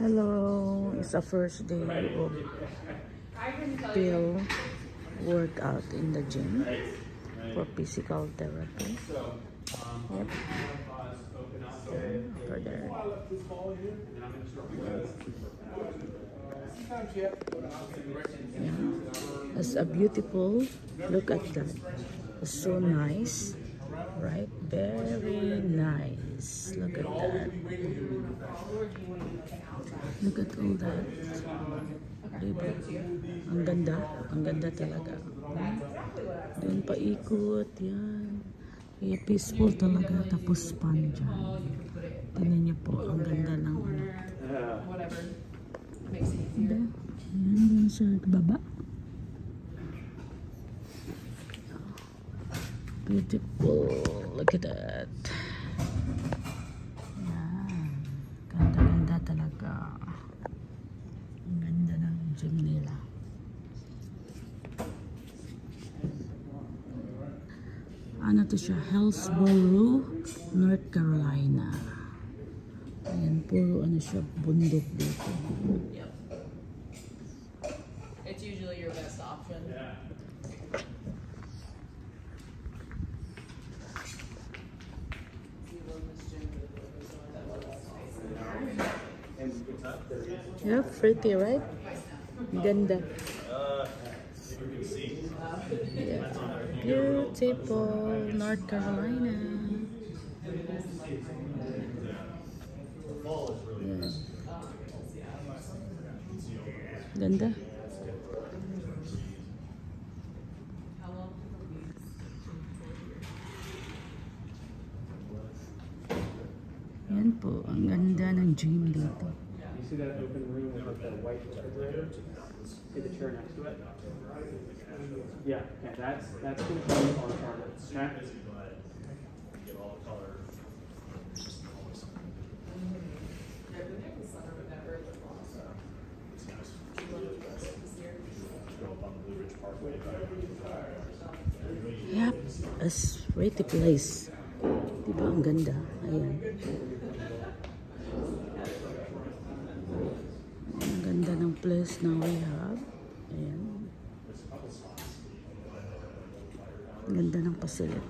Hello, it's the first day of Bill workout in the gym for physical therapy. Yep. Over there. Yeah. It's a beautiful, look at that. It's so nice, right? Very nice. Look at that. Look at all that. Diba? Ang ganda talaga. Doon paikot, yan. Peaceful talaga, tapos span dyan. Tingnan niyo po, ang ganda ng ano. Diba? Yan sa baba. Beautiful, look at that. Yan. Ganda talaga. Ang ganda ng gym nila. Ano to siya? Hillsborough, North Carolina. Ayan, puro ano siya, bundok dito. Yep. It's usually your best option. Yeah. Yeah, pretty, right? Ganda. Yeah. Beautiful North Carolina. Yeah. Ganda. Yan po, ang ganda ng gym dito. See that open room with like that white refrigerator? See the chair next to it? Yeah, that's gonna be our target. Snack. Yep, it's pretty place. Diba ang ganda? Ayan. Ang ganda ng place na we have. Ayan. Ang ganda ng facility.